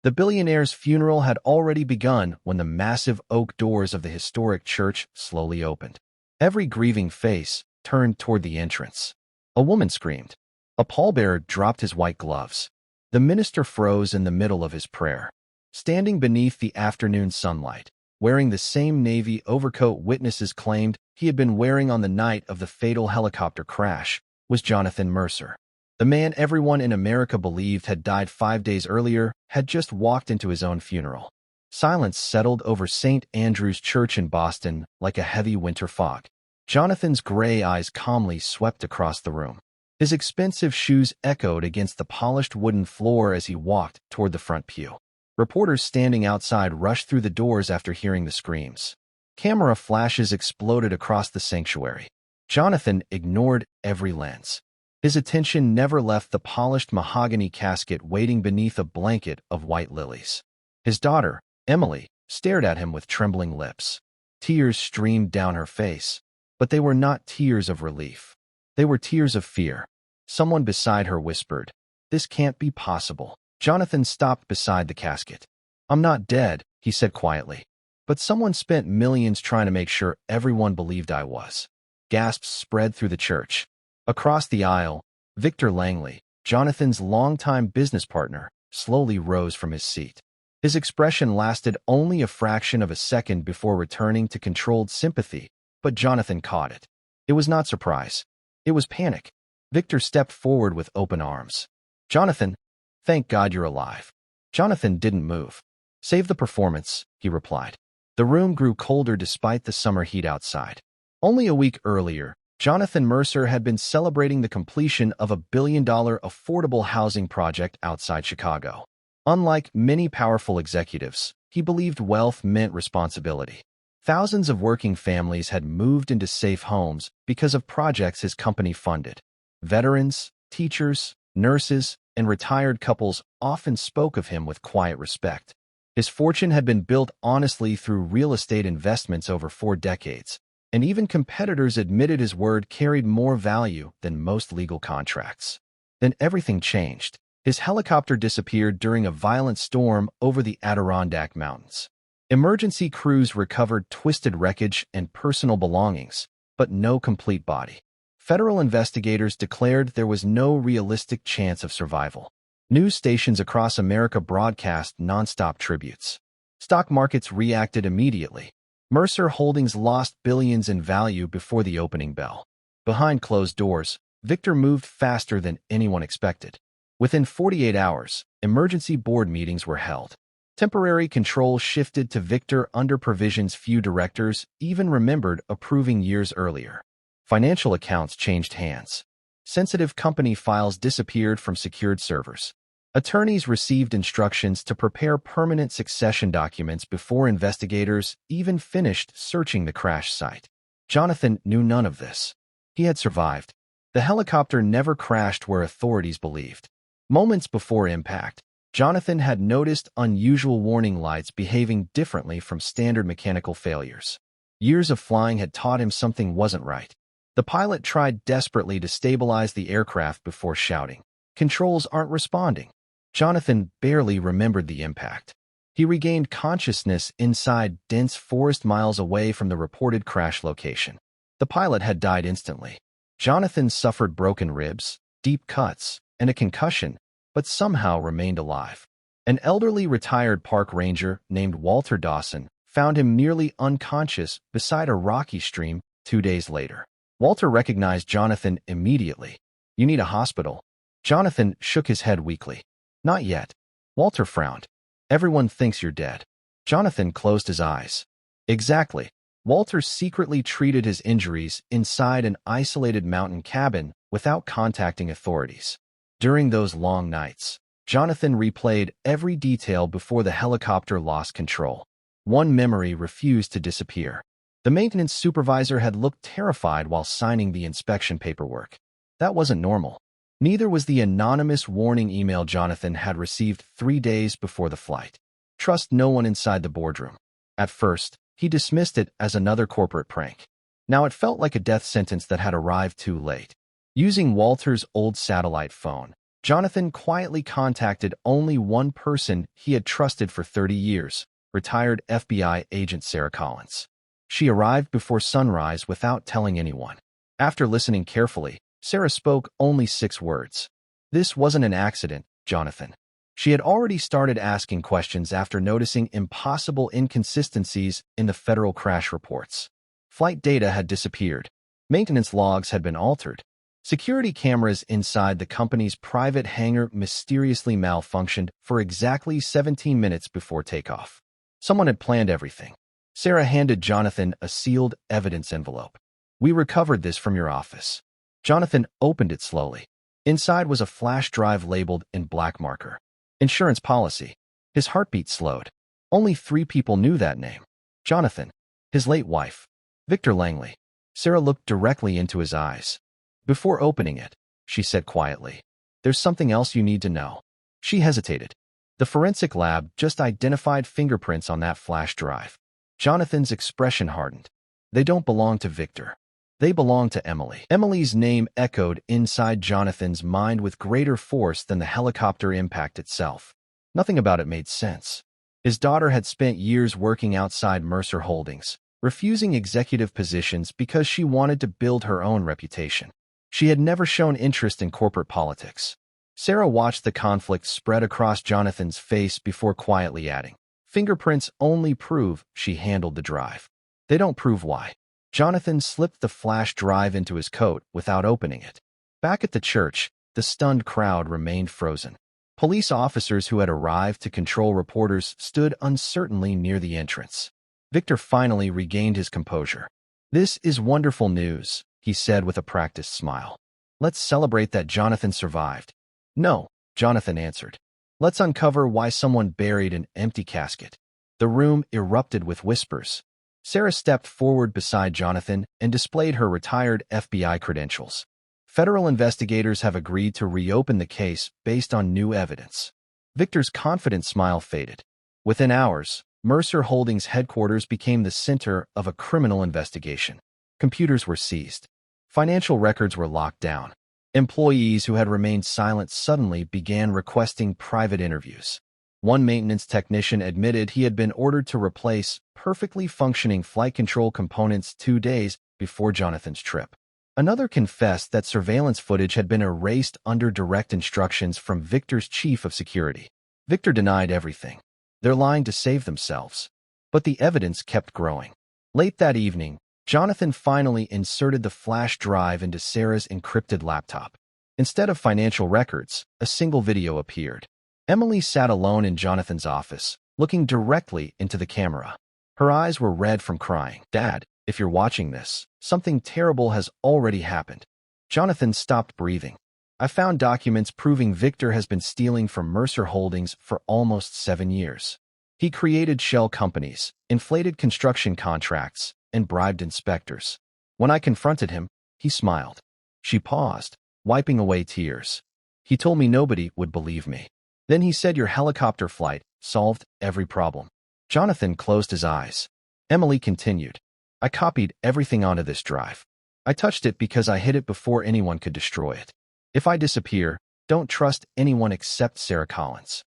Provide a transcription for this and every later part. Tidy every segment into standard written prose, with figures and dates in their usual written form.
The billionaire's funeral had already begun when the massive oak doors of the historic church slowly opened. Every grieving face turned toward the entrance. A woman screamed. A pallbearer dropped his white gloves. The minister froze in the middle of his prayer. Standing beneath the afternoon sunlight, wearing the same navy overcoat witnesses claimed he had been wearing on the night of the fatal helicopter crash, was Jonathan Mercer. The man everyone in America believed had died 5 days earlier had just walked into his own funeral. Silence settled over St. Andrew's Church in Boston like a heavy winter fog. Jonathan's gray eyes calmly swept across the room. His expensive shoes echoed against the polished wooden floor as he walked toward the front pew. Reporters standing outside rushed through the doors after hearing the screams. Camera flashes exploded across the sanctuary. Jonathan ignored every lens. His attention never left the polished mahogany casket waiting beneath a blanket of white lilies. His daughter, Emily, stared at him with trembling lips. Tears streamed down her face, but they were not tears of relief. They were tears of fear. Someone beside her whispered, "This can't be possible." Jonathan stopped beside the casket. "I'm not dead," he said quietly. "But someone spent millions trying to make sure everyone believed I was." Gasps spread through the church. Across the aisle, Victor Langley, Jonathan's longtime business partner, slowly rose from his seat. His expression lasted only a fraction of a second before returning to controlled sympathy, but Jonathan caught it. It was not surprise. It was panic. Victor stepped forward with open arms. "Jonathan, thank God you're alive." Jonathan didn't move. "Save the performance," he replied. The room grew colder despite the summer heat outside. Only a week earlier, Jonathan Mercer had been celebrating the completion of a billion-dollar affordable housing project outside Chicago. Unlike many powerful executives, he believed wealth meant responsibility. Thousands of working families had moved into safe homes because of projects his company funded. Veterans, teachers, nurses, and retired couples often spoke of him with quiet respect. His fortune had been built honestly through real estate investments over 4 decades, and even competitors admitted his word carried more value than most legal contracts. Then everything changed. His helicopter disappeared during a violent storm over the Adirondack Mountains. Emergency crews recovered twisted wreckage and personal belongings, but no complete body. Federal investigators declared there was no realistic chance of survival. News stations across America broadcast nonstop tributes. Stock markets reacted immediately. Mercer Holdings lost billions in value before the opening bell. Behind closed doors, Victor moved faster than anyone expected. Within 48 hours, emergency board meetings were held. Temporary control shifted to Victor under provisions few directors even remembered approving years earlier. Financial accounts changed hands. Sensitive company files disappeared from secured servers. Attorneys received instructions to prepare permanent succession documents before investigators even finished searching the crash site. Jonathan knew none of this. He had survived. The helicopter never crashed where authorities believed. Moments before impact, Jonathan had noticed unusual warning lights behaving differently from standard mechanical failures. Years of flying had taught him something wasn't right. The pilot tried desperately to stabilize the aircraft before shouting, "Controls aren't responding." Jonathan barely remembered the impact. He regained consciousness inside dense forest miles away from the reported crash location. The pilot had died instantly. Jonathan suffered broken ribs, deep cuts, and a concussion, but somehow remained alive. An elderly retired park ranger named Walter Dawson found him nearly unconscious beside a rocky stream 2 days later. Walter recognized Jonathan immediately. "You need a hospital." Jonathan shook his head weakly. "Not yet." Walter frowned. "Everyone thinks you're dead." Jonathan closed his eyes. Exactly. Walter secretly treated his injuries inside an isolated mountain cabin without contacting authorities. During those long nights, Jonathan replayed every detail before the helicopter lost control. One memory refused to disappear. The maintenance supervisor had looked terrified while signing the inspection paperwork. That wasn't normal. Neither was the anonymous warning email Jonathan had received 3 days before the flight. Trust no one inside the boardroom. At first, he dismissed it as another corporate prank. Now it felt like a death sentence that had arrived too late. Using Walter's old satellite phone, Jonathan quietly contacted only one person he had trusted for 30 years, retired FBI agent Sarah Collins. She arrived before sunrise without telling anyone. After listening carefully, Sarah spoke only 6 words. "This wasn't an accident, Jonathan." She had already started asking questions after noticing impossible inconsistencies in the federal crash reports. Flight data had disappeared. Maintenance logs had been altered. Security cameras inside the company's private hangar mysteriously malfunctioned for exactly 17 minutes before takeoff. Someone had planned everything. Sarah handed Jonathan a sealed evidence envelope. "We recovered this from your office." Jonathan opened it slowly. Inside was a flash drive labeled in black marker. "Insurance policy." His heartbeat slowed. Only 3 people knew that name. Jonathan, his late wife, Victor Langley. Sarah looked directly into his eyes. "Before opening it," she said quietly, "there's something else you need to know." She hesitated. "The forensic lab just identified fingerprints on that flash drive." Jonathan's expression hardened. "They don't belong to Victor. They belong to Emily." Emily's name echoed inside Jonathan's mind with greater force than the helicopter impact itself. Nothing about it made sense. His daughter had spent years working outside Mercer Holdings, refusing executive positions because she wanted to build her own reputation. She had never shown interest in corporate politics. Sarah watched the conflict spread across Jonathan's face before quietly adding, "Fingerprints only prove she handled the drive. They don't prove why." Jonathan slipped the flash drive into his coat without opening it. Back at the church, the stunned crowd remained frozen. Police officers who had arrived to control reporters stood uncertainly near the entrance. Victor finally regained his composure. "This is wonderful news," he said with a practiced smile. "Let's celebrate that Jonathan survived." "No," Jonathan answered. "Let's uncover why someone buried an empty casket." The room erupted with whispers. Sarah stepped forward beside Jonathan and displayed her retired FBI credentials. "Federal investigators have agreed to reopen the case based on new evidence." Victor's confident smile faded. Within hours, Mercer Holdings headquarters became the center of a criminal investigation. Computers were seized. Financial records were locked down. Employees who had remained silent suddenly began requesting private interviews. One maintenance technician admitted he had been ordered to replace perfectly functioning flight control components 2 days before Jonathan's trip. Another confessed that surveillance footage had been erased under direct instructions from Victor's chief of security. Victor denied everything. "They're lying to save themselves." But the evidence kept growing. Late that evening, Jonathan finally inserted the flash drive into Sarah's encrypted laptop. Instead of financial records, a single video appeared. Emily sat alone in Jonathan's office, looking directly into the camera. Her eyes were red from crying. "Dad, if you're watching this, something terrible has already happened." Jonathan stopped breathing. "I found documents proving Victor has been stealing from Mercer Holdings for almost 7 years. He created shell companies, inflated construction contracts, and bribed inspectors." When I confronted him, he smiled. She paused, wiping away tears. "He told me nobody would believe me. Then he said your helicopter flight solved every problem." Jonathan closed his eyes. Emily continued, "I copied everything onto this drive. I touched it because I hid it before anyone could destroy it. If I disappear, don't trust anyone except Sarah Collins."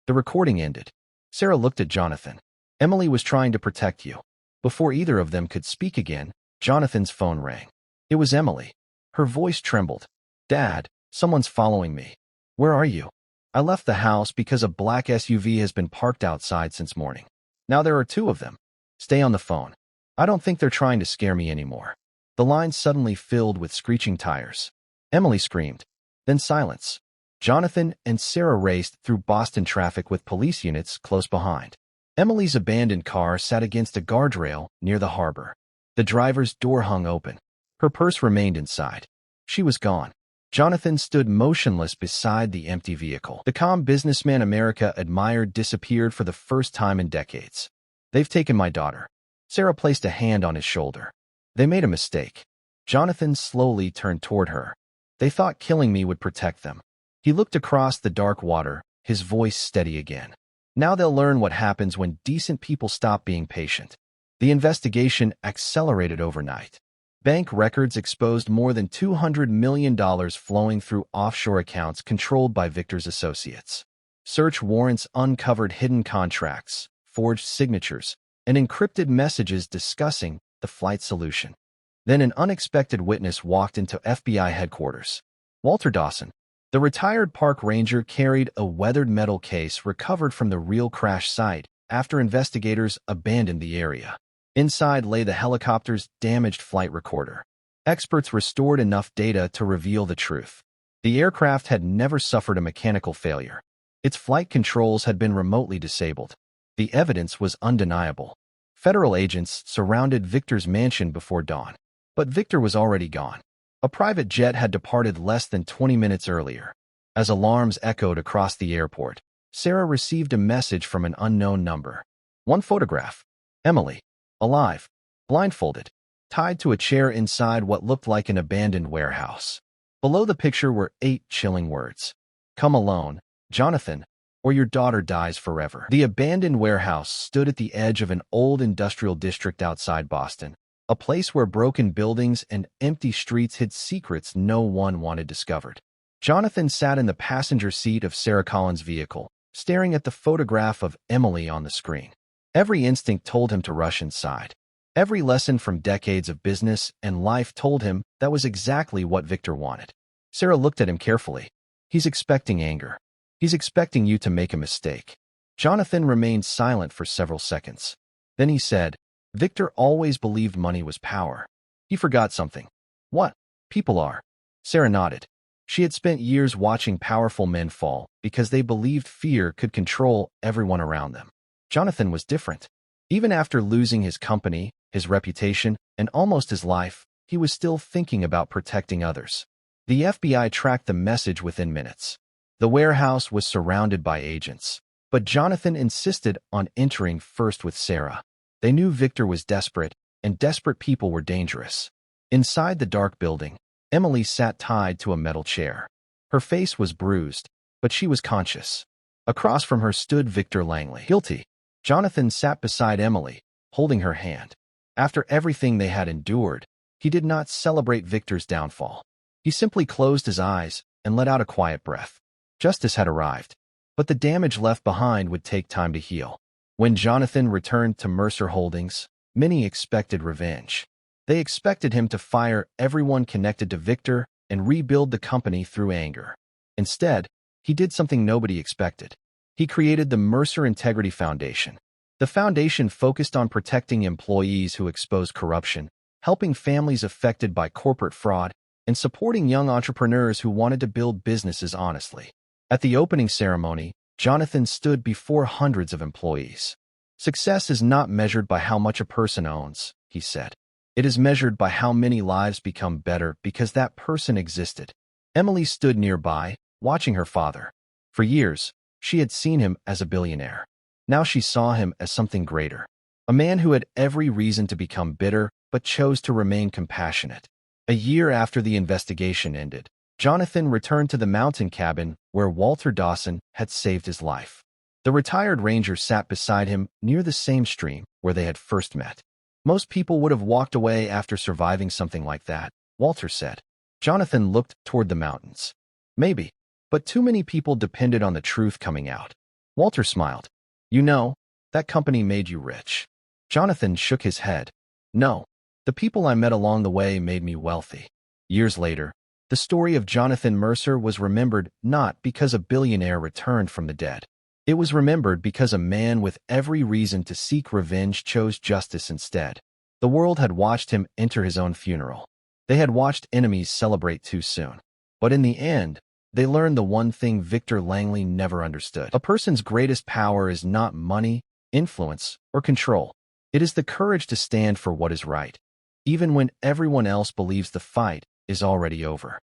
The recording ended. Sarah looked at Jonathan. "Emily was trying to protect you." Before either of them could speak again, Jonathan's phone rang. It was Emily. Her voice trembled. "Dad, someone's following me." "Where are you?" "I left the house because a black SUV has been parked outside since morning. Now there are 2 of them." "Stay on the phone. I don't think they're trying to scare me anymore." The line suddenly filled with screeching tires. Emily screamed. Then silence. Jonathan and Sarah raced through Boston traffic with police units close behind. Emily's abandoned car sat against a guardrail near the harbor. The driver's door hung open. Her purse remained inside. She was gone. Jonathan stood motionless beside the empty vehicle. The calm businessman America admired disappeared for the first time in decades. "They've taken my daughter." Sarah placed a hand on his shoulder. "They made a mistake." Jonathan slowly turned toward her. "They thought killing me would protect them." He looked across the dark water, his voice steady again. "Now they'll learn what happens when decent people stop being patient." The investigation accelerated overnight. Bank records exposed more than $200 million flowing through offshore accounts controlled by Victor's associates. Search warrants uncovered hidden contracts, forged signatures, and encrypted messages discussing the flight solution. Then an unexpected witness walked into FBI headquarters. Walter Dawson, the retired park ranger, carried a weathered metal case recovered from the real crash site after investigators abandoned the area. Inside lay the helicopter's damaged flight recorder. Experts restored enough data to reveal the truth. The aircraft had never suffered a mechanical failure. Its flight controls had been remotely disabled. The evidence was undeniable. Federal agents surrounded Victor's mansion before dawn. But Victor was already gone. A private jet had departed less than 20 minutes earlier. As alarms echoed across the airport, Sarah received a message from an unknown number. One photograph. Emily, alive, blindfolded, tied to a chair inside what looked like an abandoned warehouse. Below the picture were 8 chilling words. Come alone, Jonathan, or your daughter dies forever. The abandoned warehouse stood at the edge of an old industrial district outside Boston, a place where broken buildings and empty streets hid secrets no one wanted discovered. Jonathan sat in the passenger seat of Sarah Collins' vehicle, staring at the photograph of Emily on the screen. Every instinct told him to rush inside. Every lesson from decades of business and life told him that was exactly what Victor wanted. Sarah looked at him carefully. He's expecting anger. He's expecting you to make a mistake. Jonathan remained silent for several seconds. Then he said, Victor always believed money was power. He forgot something. What? People are. Sarah nodded. She had spent years watching powerful men fall because they believed fear could control everyone around them. Jonathan was different. Even after losing his company, his reputation, and almost his life, he was still thinking about protecting others. The FBI tracked the message within minutes. The warehouse was surrounded by agents, but Jonathan insisted on entering first with Sarah. They knew Victor was desperate, and desperate people were dangerous. Inside the dark building, Emily sat tied to a metal chair. Her face was bruised, but she was conscious. Across from her stood Victor Langley. Guilty. Jonathan sat beside Emily, holding her hand. After everything they had endured, he did not celebrate Victor's downfall. He simply closed his eyes and let out a quiet breath. Justice had arrived, but the damage left behind would take time to heal. When Jonathan returned to Mercer Holdings, many expected revenge. They expected him to fire everyone connected to Victor and rebuild the company through anger. Instead, he did something nobody expected. He created the Mercer Integrity Foundation. The foundation focused on protecting employees who exposed corruption, helping families affected by corporate fraud, and supporting young entrepreneurs who wanted to build businesses honestly. At the opening ceremony, Jonathan stood before hundreds of employees. Success is not measured by how much a person owns, he said. It is measured by how many lives become better because that person existed. Emily stood nearby, watching her father. For years, she had seen him as a billionaire. Now she saw him as something greater. A man who had every reason to become bitter, but chose to remain compassionate. A year after the investigation ended, Jonathan returned to the mountain cabin where Walter Dawson had saved his life. The retired ranger sat beside him near the same stream where they had first met. Most people would have walked away after surviving something like that, Walter said. Jonathan looked toward the mountains. Maybe, but too many people depended on the truth coming out. Walter smiled. You know, that company made you rich. Jonathan shook his head. No, the people I met along the way made me wealthy. Years later, the story of Jonathan Mercer was remembered not because a billionaire returned from the dead. It was remembered because a man with every reason to seek revenge chose justice instead. The world had watched him enter his own funeral. They had watched enemies celebrate too soon. But in the end, they learned the one thing Victor Langley never understood. A person's greatest power is not money, influence, or control. It is the courage to stand for what is right, even when everyone else believes the fight is already over.